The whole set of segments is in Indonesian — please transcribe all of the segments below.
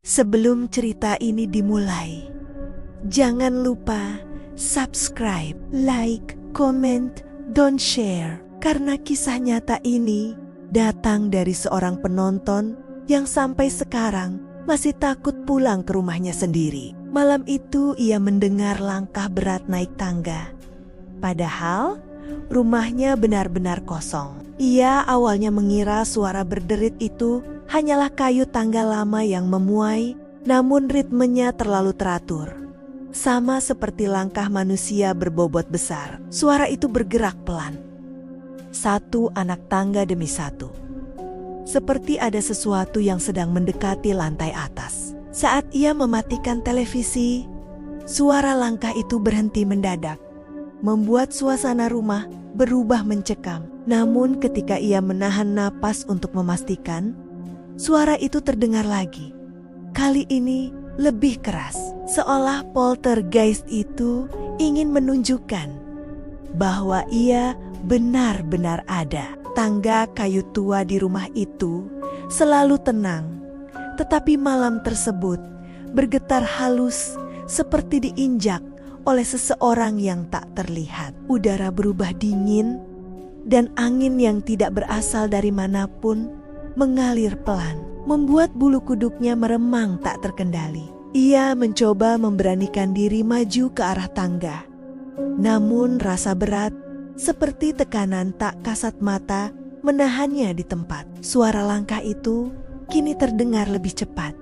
Sebelum cerita ini dimulai, jangan lupa subscribe, like, comment, dan share. Karena kisah nyata ini datang dari seorang penonton yang sampai sekarang masih takut pulang ke rumahnya sendiri. Malam itu ia mendengar langkah berat naik tangga. Padahal rumahnya benar-benar kosong. Ia awalnya mengira suara berderit itu hanyalah kayu tangga lama yang memuai, namun ritmenya terlalu teratur. Sama seperti langkah manusia berbobot besar, suara itu bergerak pelan. Satu anak tangga demi satu. Seperti ada sesuatu yang sedang mendekati lantai atas. Saat ia mematikan televisi, suara langkah itu berhenti mendadak, membuat suasana rumah berubah mencekam. Namun ketika ia menahan napas untuk memastikan, suara itu terdengar lagi. Kali ini lebih keras, seolah poltergeist itu ingin menunjukkan bahwa ia benar-benar ada. Tangga kayu tua di rumah itu selalu tenang, tetapi malam tersebut bergetar halus seperti diinjak oleh seseorang yang tak terlihat. Udara berubah dingin dan angin yang tidak berasal dari manapun mengalir pelan, membuat bulu kuduknya meremang tak terkendali. Ia mencoba memberanikan diri maju ke arah tangga. Namun rasa berat seperti tekanan tak kasat mata menahannya di tempat. Suara langkah itu kini terdengar lebih cepat.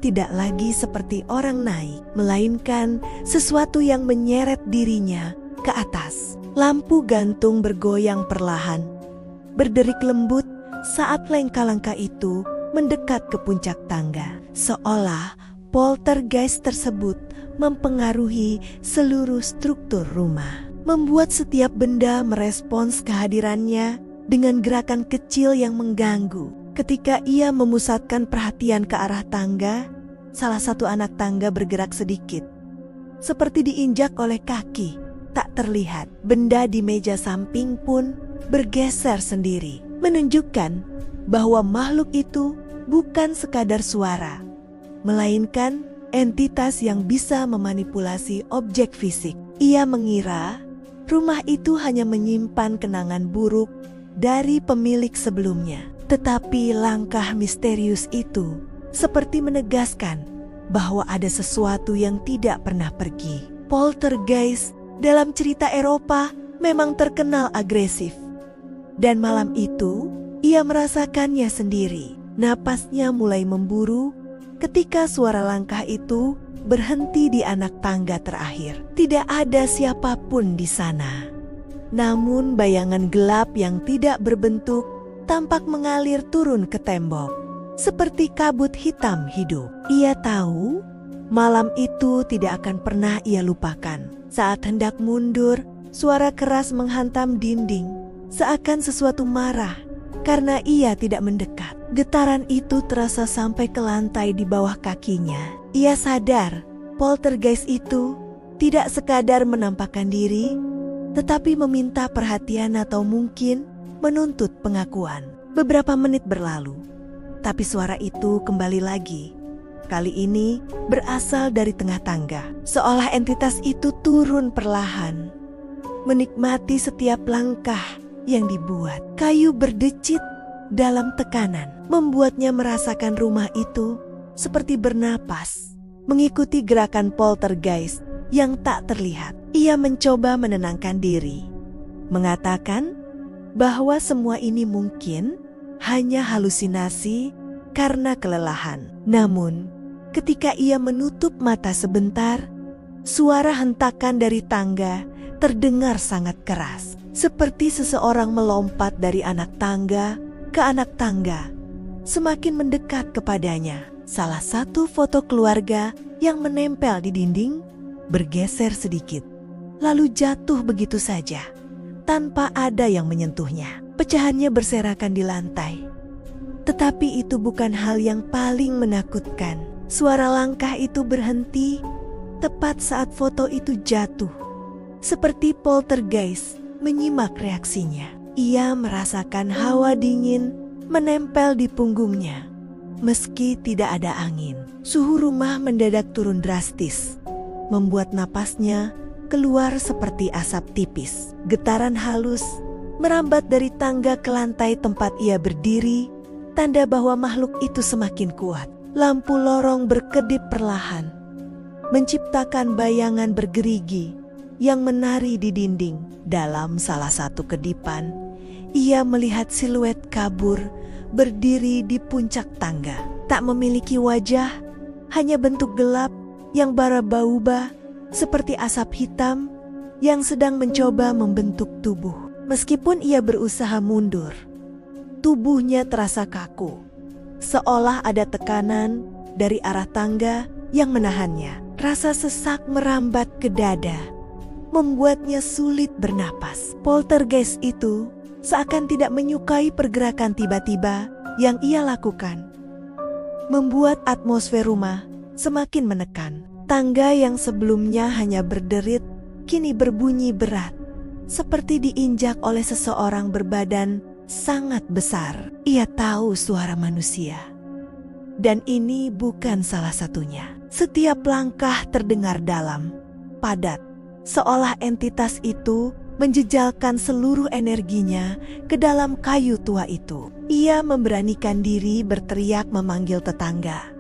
Tidak lagi seperti orang naik, melainkan sesuatu yang menyeret dirinya ke atas. Lampu gantung bergoyang perlahan, berderik lembut saat langkah-langkah itu mendekat ke puncak tangga. Seolah poltergeist tersebut mempengaruhi seluruh struktur rumah, membuat setiap benda merespons kehadirannya dengan gerakan kecil yang mengganggu. Ketika ia memusatkan perhatian ke arah tangga, salah satu anak tangga bergerak sedikit, seperti diinjak oleh kaki tak terlihat. Benda di meja samping pun bergeser sendiri, menunjukkan bahwa makhluk itu bukan sekadar suara, melainkan entitas yang bisa memanipulasi objek fisik. Ia mengira rumah itu hanya menyimpan kenangan buruk dari pemilik sebelumnya. Tetapi langkah misterius itu seperti menegaskan bahwa ada sesuatu yang tidak pernah pergi. Poltergeist dalam cerita Eropa memang terkenal agresif. Dan malam itu ia merasakannya sendiri. Napasnya mulai memburu ketika suara langkah itu berhenti di anak tangga terakhir. Tidak ada siapapun di sana. Namun bayangan gelap yang tidak berbentuk tampak mengalir turun ke tembok, seperti kabut hitam hidup. Ia tahu malam itu tidak akan pernah ia lupakan. Saat hendak mundur, suara keras menghantam dinding, seakan sesuatu marah karena ia tidak mendekat. Getaran itu terasa sampai ke lantai di bawah kakinya. Ia sadar poltergeist itu tidak sekadar menampakkan diri, tetapi meminta perhatian atau mungkin menuntut pengakuan. Beberapa menit berlalu, tapi suara itu kembali lagi. Kali ini berasal dari tengah tangga, seolah entitas itu turun perlahan, menikmati setiap langkah yang dibuat. Kayu berdecit dalam tekanan, membuatnya merasakan rumah itu seperti bernapas, mengikuti gerakan poltergeist yang tak terlihat. Ia mencoba menenangkan diri, mengatakan bahwa semua ini mungkin hanya halusinasi karena kelelahan. Namun, ketika ia menutup mata sebentar, suara hentakan dari tangga terdengar sangat keras, seperti seseorang melompat dari anak tangga ke anak tangga, semakin mendekat kepadanya. Salah satu foto keluarga yang menempel di dinding bergeser sedikit, lalu jatuh begitu saja, tanpa ada yang menyentuhnya. Pecahannya berserakan di lantai. Tetapi itu bukan hal yang paling menakutkan. Suara langkah itu berhenti tepat saat foto itu jatuh, seperti poltergeist menyimak reaksinya. Ia merasakan hawa dingin menempel di punggungnya, Meski tidak ada angin, suhu rumah mendadak turun drastis, membuat napasnya keluar seperti asap tipis. Getaran halus merambat dari tangga ke lantai tempat ia berdiri, tanda bahwa makhluk itu semakin kuat. Lampu lorong berkedip perlahan, menciptakan bayangan bergerigi yang menari di dinding. Dalam salah satu kedipan, ia melihat siluet kabur berdiri di puncak tangga. Tak memiliki wajah, hanya bentuk gelap yang bara-bauba seperti asap hitam yang sedang mencoba membentuk tubuh. Meskipun ia berusaha mundur, tubuhnya terasa kaku, seolah ada tekanan dari arah tangga yang menahannya. Rasa sesak merambat ke dada, membuatnya sulit bernapas. Poltergeist itu seakan tidak menyukai pergerakan tiba-tiba yang ia lakukan, membuat atmosfer rumah semakin menekan. Tangga yang sebelumnya hanya berderit, kini berbunyi berat, seperti diinjak oleh seseorang berbadan sangat besar. Ia tahu suara manusia, dan ini bukan salah satunya. Setiap langkah terdengar dalam, padat, seolah entitas itu menjejalkan seluruh energinya ke dalam kayu tua itu. Ia memberanikan diri berteriak memanggil tetangga,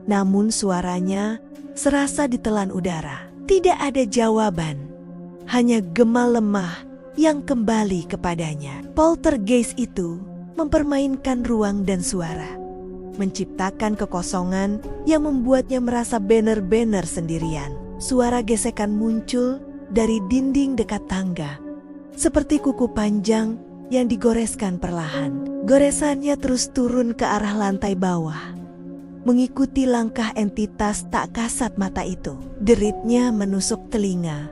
namun suaranya serasa ditelan udara. Tidak ada jawaban, hanya gema lemah yang kembali kepadanya. Poltergeist itu mempermainkan ruang dan suara, menciptakan kekosongan yang membuatnya merasa benar-benar sendirian. Suara gesekan muncul dari dinding dekat tangga, seperti kuku panjang yang digoreskan perlahan. Goresannya terus turun ke arah lantai bawah, mengikuti langkah entitas tak kasat mata itu. Deritnya menusuk telinga,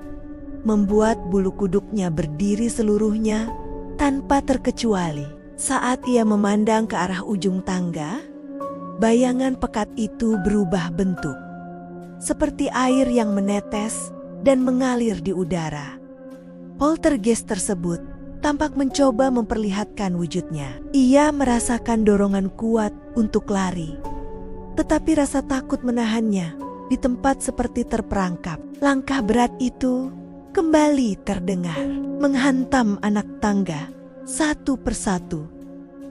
membuat bulu kuduknya berdiri seluruhnya tanpa terkecuali. Saat ia memandang ke arah ujung tangga, bayangan pekat itu berubah bentuk, seperti air yang menetes dan mengalir di udara. Poltergeist tersebut tampak mencoba memperlihatkan wujudnya. Ia merasakan dorongan kuat untuk lari, tetapi rasa takut menahannya. Di tempat seperti terperangkap, langkah berat itu kembali terdengar, menghantam anak tangga satu persatu,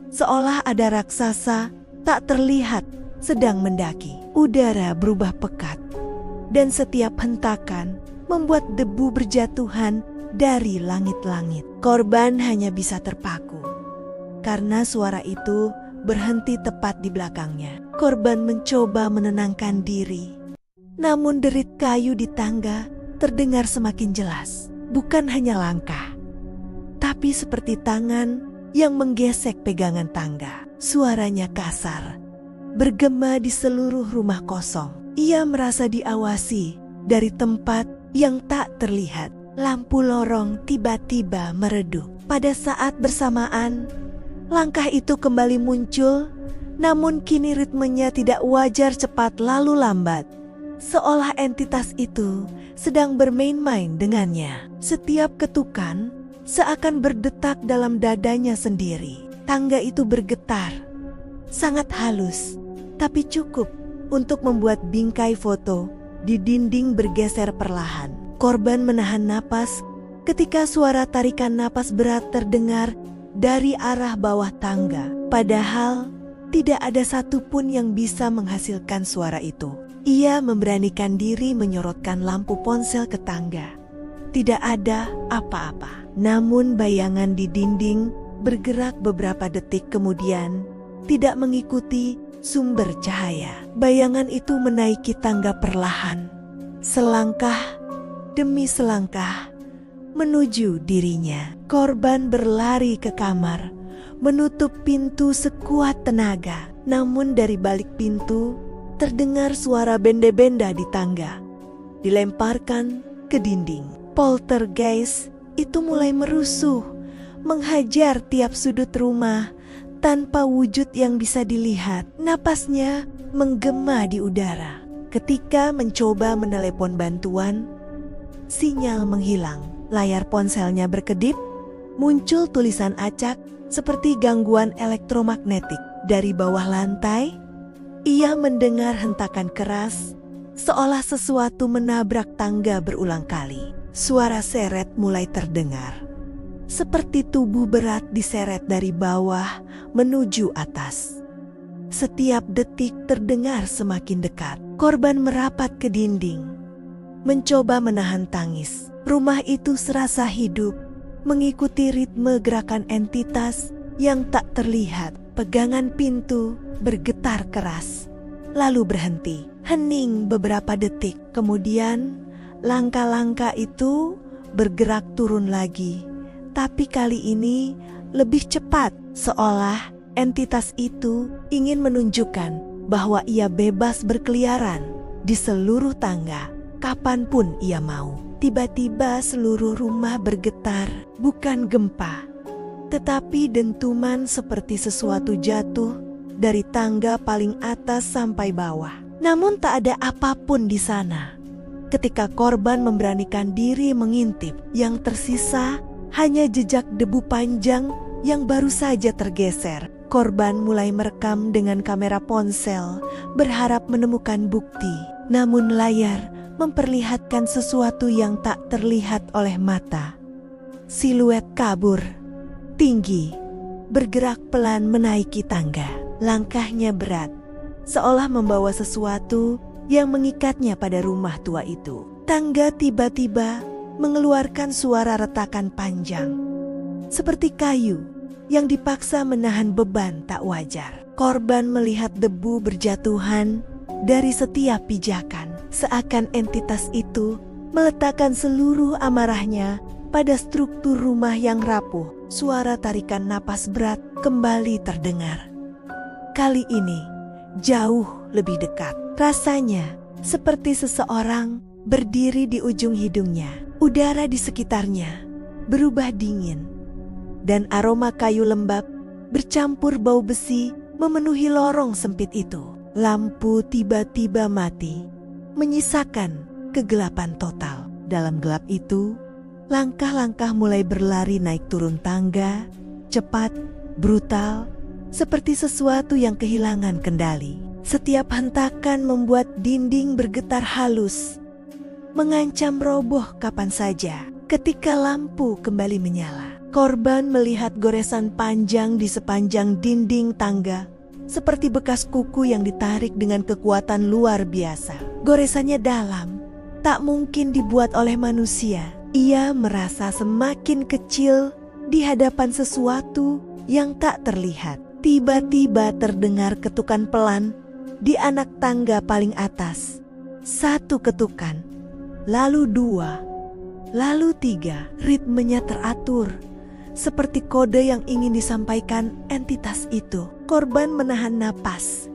seolah ada raksasa tak terlihat sedang mendaki. Udara berubah pekat, dan setiap hentakan membuat debu berjatuhan dari langit-langit. Korban hanya bisa terpaku, karena suara itu berhenti tepat di belakangnya. Korban mencoba menenangkan diri, namun derit kayu di tangga terdengar semakin jelas. Bukan hanya langkah, tapi seperti tangan yang menggesek pegangan tangga. Suaranya kasar, bergema di seluruh rumah kosong. Ia merasa diawasi dari tempat yang tak terlihat. Lampu lorong tiba-tiba meredup. Pada saat bersamaan, langkah itu kembali muncul, namun kini ritmenya tidak wajar, cepat lalu lambat, seolah entitas itu sedang bermain-main dengannya. Setiap ketukan seakan berdetak dalam dadanya sendiri. Tangga itu bergetar, sangat halus, tapi cukup untuk membuat bingkai foto di dinding bergeser perlahan. Korban menahan napas ketika suara tarikan napas berat terdengar dari arah bawah tangga. Padahal tidak ada satupun yang bisa menghasilkan suara itu. Ia memberanikan diri menyorotkan lampu ponsel ke tangga. Tidak ada apa-apa. Namun bayangan di dinding bergerak beberapa detik kemudian, tidak mengikuti sumber cahaya. Bayangan itu menaiki tangga perlahan, selangkah demi selangkah menuju dirinya. Korban berlari ke kamar, menutup pintu sekuat tenaga. Namun dari balik pintu terdengar suara benda-benda di tangga dilemparkan ke dinding. Poltergeist itu mulai merusuh, menghajar tiap sudut rumah tanpa wujud yang bisa dilihat. Napasnya menggema di udara. Ketika mencoba menelepon bantuan, sinyal menghilang. Layar ponselnya berkedip, muncul tulisan acak seperti gangguan elektromagnetik. Dari bawah lantai, Ia mendengar hentakan keras, seolah sesuatu menabrak tangga berulang kali. Suara seret mulai terdengar, seperti tubuh berat diseret dari bawah menuju atas. Setiap detik terdengar semakin dekat. Korban merapat ke dinding, mencoba menahan tangis. Rumah itu serasa hidup, mengikuti ritme gerakan entitas yang tak terlihat. Pegangan pintu bergetar keras, lalu berhenti. Hening beberapa detik, kemudian langkah-langkah itu bergerak turun lagi. Tapi kali ini lebih cepat, seolah entitas itu ingin menunjukkan bahwa ia bebas berkeliaran di seluruh tangga kapanpun ia mau. Tiba-tiba seluruh rumah bergetar, bukan gempa, tetapi dentuman seperti sesuatu jatuh dari tangga paling atas sampai bawah. Namun tak ada apapun di sana. Ketika korban memberanikan diri mengintip, yang tersisa hanya jejak debu panjang yang baru saja tergeser. Korban mulai merekam dengan kamera ponsel, berharap menemukan bukti. Namun layar memperlihatkan sesuatu yang tak terlihat oleh mata. Siluet kabur, tinggi, bergerak pelan menaiki tangga. Langkahnya berat, seolah membawa sesuatu yang mengikatnya pada rumah tua itu. Tangga tiba-tiba mengeluarkan suara retakan panjang, seperti kayu yang dipaksa menahan beban tak wajar. Korban melihat debu berjatuhan dari setiap pijakan, seakan entitas itu meletakkan seluruh amarahnya pada struktur rumah yang rapuh. Suara tarikan napas berat kembali terdengar. Kali ini jauh lebih dekat. Rasanya seperti seseorang berdiri di ujung hidungnya. Udara di sekitarnya berubah dingin, dan aroma kayu lembab bercampur bau besi memenuhi lorong sempit itu. Lampu tiba-tiba mati, menyisakan kegelapan total. Dalam gelap itu, langkah-langkah mulai berlari naik turun tangga, cepat, brutal, seperti sesuatu yang kehilangan kendali. Setiap hentakan membuat dinding bergetar halus, mengancam roboh kapan saja. Ketika lampu kembali menyala, korban melihat goresan panjang di sepanjang dinding tangga, seperti bekas kuku yang ditarik dengan kekuatan luar biasa. Goresannya dalam, tak mungkin dibuat oleh manusia. Ia merasa semakin kecil di hadapan sesuatu yang tak terlihat. Tiba-tiba terdengar ketukan pelan di anak tangga paling atas. Satu ketukan, lalu dua, lalu tiga. Ritmenya teratur, seperti kode yang ingin disampaikan entitas itu. Korban menahan napas,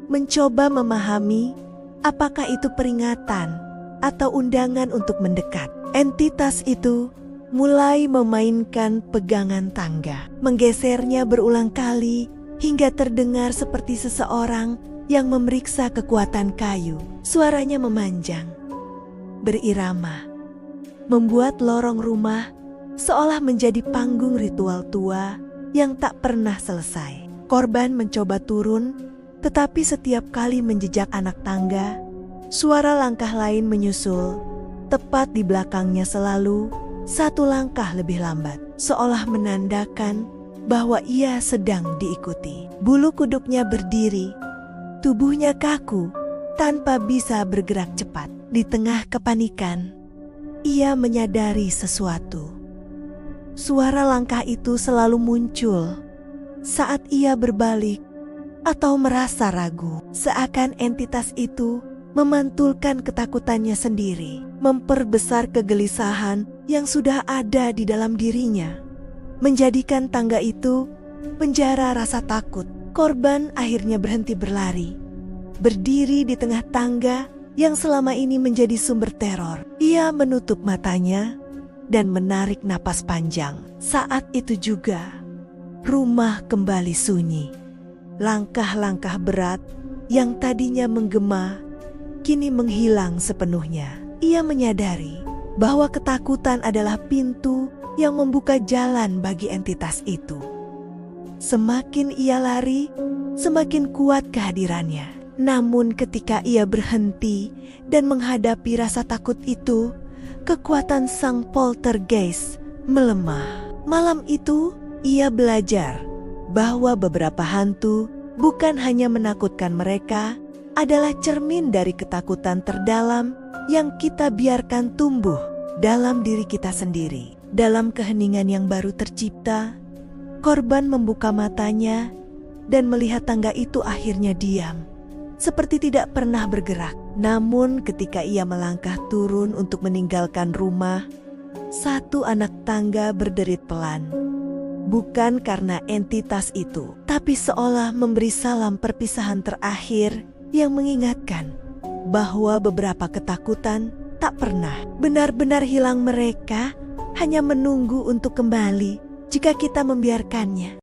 mencoba memahami apakah itu peringatan atau undangan untuk mendekat. Entitas itu mulai memainkan pegangan tangga, menggesernya berulang kali hingga terdengar seperti seseorang yang memeriksa kekuatan kayu. Suaranya memanjang, berirama, membuat lorong rumah seolah menjadi panggung ritual tua yang tak pernah selesai. Korban mencoba turun, tetapi setiap kali menjejak anak tangga, suara langkah lain menyusul. Tepat di belakangnya selalu satu langkah lebih lambat, seolah menandakan bahwa ia sedang diikuti. Bulu kuduknya berdiri, tubuhnya kaku, tanpa bisa bergerak cepat. Di tengah kepanikan, ia menyadari sesuatu. Suara langkah itu selalu muncul saat ia berbalik atau merasa ragu, seakan entitas itu memantulkan ketakutannya sendiri, memperbesar kegelisahan yang sudah ada di dalam dirinya, menjadikan tangga itu penjara rasa takut. Korban akhirnya berhenti berlari, berdiri di tengah tangga yang selama ini menjadi sumber teror. Ia menutup matanya dan menarik napas panjang. Saat itu juga rumah kembali sunyi. Langkah-langkah berat yang tadinya menggema kini menghilang sepenuhnya. Ia menyadari bahwa ketakutan adalah pintu yang membuka jalan bagi entitas itu. Semakin ia lari, semakin kuat kehadirannya. Namun ketika ia berhenti dan menghadapi rasa takut itu, kekuatan sang poltergeist melemah. Malam itu, ia belajar bahwa beberapa hantu bukan hanya menakutkan mereka, adalah cermin dari ketakutan terdalam yang kita biarkan tumbuh dalam diri kita sendiri. Dalam keheningan yang baru tercipta, korban membuka matanya dan melihat tangga itu akhirnya diam, seperti tidak pernah bergerak. Namun ketika ia melangkah turun untuk meninggalkan rumah, satu anak tangga berderit pelan. Bukan karena entitas itu, tapi seolah memberi salam perpisahan terakhir yang mengingatkan bahwa beberapa ketakutan tak pernah benar-benar hilang. Mereka hanya menunggu untuk kembali jika kita membiarkannya.